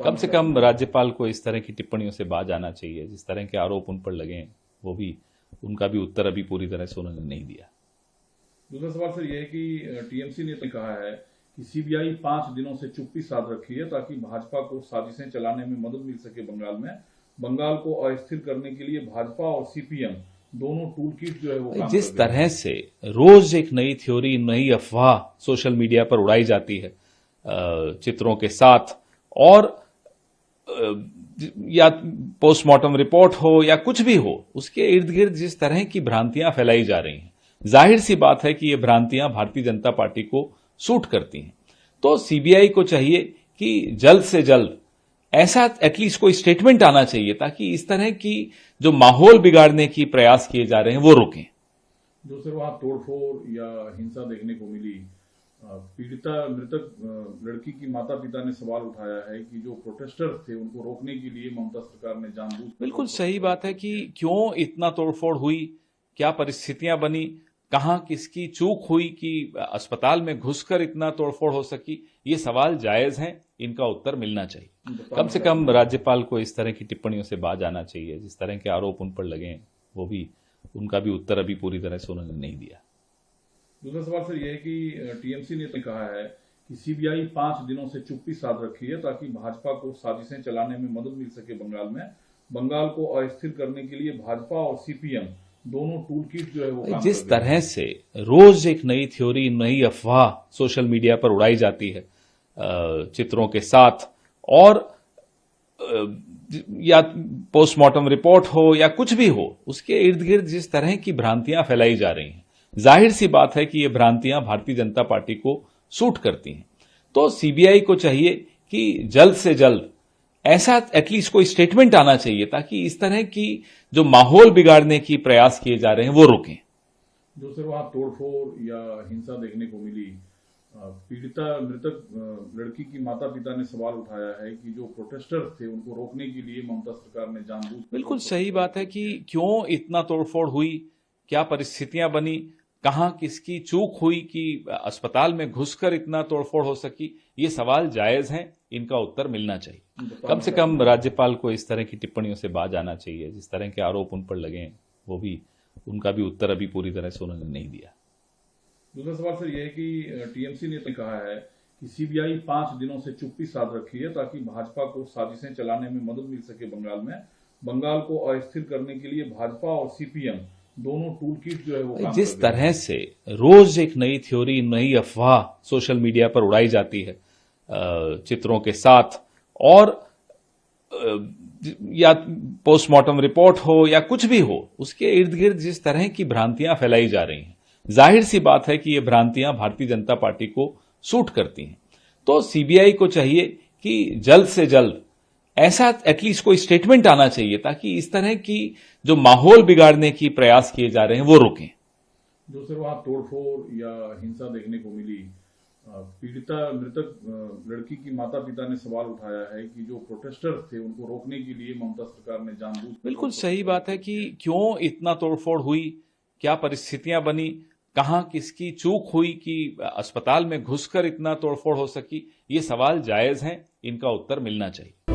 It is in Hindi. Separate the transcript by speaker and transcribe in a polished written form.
Speaker 1: कम से कम राज्यपाल को इस तरह की टिप्पणियों से बाज आना चाहिए। जिस तरह के आरोप उन पर लगे हैं, वो भी उनका भी उत्तर अभी पूरी तरह से उन्होंने नहीं दिया।
Speaker 2: दूसरा सवाल सर यह है कि टीएमसी ने कहा है कि सीबीआई 5 दिनों से चुप्पी साध रखी है ताकि भाजपा को साजिशें चलाने में मदद मिल सके। बंगाल को अस्थिर करने के लिए भाजपा और सीपीएम दोनों टूल किट जो है वो
Speaker 1: जिस तरह से रोज एक नई थ्योरी, नई अफवाह सोशल मीडिया पर उड़ाई जाती है चित्रों के साथ, और या पोस्टमार्टम रिपोर्ट हो या कुछ भी हो, उसके इर्द गिर्द जिस तरह की भ्रांतियां फैलाई जा रही हैं, जाहिर सी बात है कि ये भ्रांतियां भारतीय जनता पार्टी को सूट करती हैं। तो सीबीआई को चाहिए कि जल्द से जल्द ऐसा एटलीस्ट कोई स्टेटमेंट आना चाहिए ताकि इस तरह की जो माहौल बिगाड़ने की प्रयास किए जा रहे हैं वो रुकें।
Speaker 2: जो सर वहां तोड़फोड़ या हिंसा देखने को मिली, पीड़िता मृतक लड़की की माता पिता ने सवाल उठाया है कि जो प्रोटेस्टर्स थे उनको रोकने के लिए ममता सरकार ने जानबूझ।
Speaker 1: बिल्कुल सही बात है कि क्यों इतना तोड़फोड़ हुई, क्या परिस्थितियां बनी, कहां किसकी चूक हुई कि अस्पताल में घुसकर इतना तोड़फोड़ हो सकी, ये सवाल जायज हैं, इनका उत्तर मिलना चाहिए। कम से कम राज्यपाल को इस तरह की टिप्पणियों से बाज आना चाहिए। जिस तरह के आरोप उन पर लगे हैं, वो भी उनका भी उत्तर अभी पूरी तरह से उन्होंने नहीं दिया।
Speaker 2: दूसरा सवाल सर यह है कि टीएमसी ने कहा है कि सीबीआई 5 दिनों से चुप्पी साध रखी है ताकि भाजपा को साजिशें चलाने में मदद मिल सके। बंगाल को अस्थिर करने के लिए भाजपा और सीपीएम दोनों टूल किट जो है वो
Speaker 1: जिस तरह से रोज एक नई थ्योरी, नई अफवाह सोशल मीडिया पर उड़ाई जाती है चित्रों के साथ, और या पोस्टमार्टम रिपोर्ट हो या कुछ भी हो, उसके इर्द गिर्द जिस तरह की भ्रांतियां फैलाई जा रही हैं, जाहिर सी बात है कि ये भ्रांतियां भारतीय जनता पार्टी को सूट करती हैं। तो सीबीआई को चाहिए कि जल्द से जल्द ऐसा एटलीस्ट कोई स्टेटमेंट आना चाहिए ताकि इस तरह की जो माहौल बिगाड़ने की प्रयास किए जा रहे हैं वो रुकें।
Speaker 2: जो सर वहां तोड़फोड़ या हिंसा देखने को मिली, पीड़िता मृतक लड़की की माता पिता ने सवाल उठाया है कि जो प्रोटेस्टर्स थे उनको रोकने के लिए ममता सरकार ने जानबूझ।
Speaker 1: बिल्कुल सही बात है कि क्यों इतना तोड़फोड़ हुई, क्या परिस्थितियां बनी, कहां किसकी चूक हुई कि अस्पताल में घुसकर इतना तोड़फोड़ हो सकी, ये सवाल जायज हैं, इनका उत्तर मिलना चाहिए। कम से कम राज्यपाल को इस तरह की टिप्पणियों से बाज आना चाहिए। जिस तरह के आरोप उन पर लगे हैं, वो भी उनका भी उत्तर अभी पूरी तरह से उन्होंने नहीं दिया।
Speaker 2: दूसरा सवाल सर यह है कि टीएमसी ने कहा है कि सीबीआई 5 दिनों से चुप्पी साध रखी है ताकि भाजपा को साजिशें चलाने में मदद मिल सके। बंगाल को अस्थिर करने के लिए भाजपा और सीपीएम दोनों टूल किट जो है वो
Speaker 1: जिस तरह से रोज एक नई थ्योरी, नई अफवाह सोशल मीडिया पर उड़ाई जाती है चित्रों के साथ, और या पोस्टमार्टम रिपोर्ट हो या कुछ भी हो, उसके इर्द गिर्द जिस तरह की भ्रांतियां फैलाई जा रही हैं, जाहिर सी बात है कि ये भ्रांतियां भारतीय जनता पार्टी को सूट करती हैं। तो सीबीआई को चाहिए कि जल्द से जल्द ऐसा एटलीस्ट कोई स्टेटमेंट आना चाहिए ताकि इस तरह की जो माहौल बिगाड़ने की प्रयास किए जा रहे हैं वो रुकें।
Speaker 2: जो सर वहां तोड़फोड़ या हिंसा देखने को मिली, पीड़िता मृतक लड़की की माता पिता ने सवाल उठाया है कि जो प्रोटेस्टर्स थे उनको रोकने के लिए ममता सरकार ने जानबूझ।
Speaker 1: बिल्कुल सही बात है कि क्यों इतना तोड़फोड़ हुई, क्या परिस्थितियां बनी, कहां किसकी चूक हुई कि अस्पताल में घुसकर इतना तोड़फोड़ हो सकी, ये सवाल जायज हैं, इनका उत्तर मिलना चाहिए।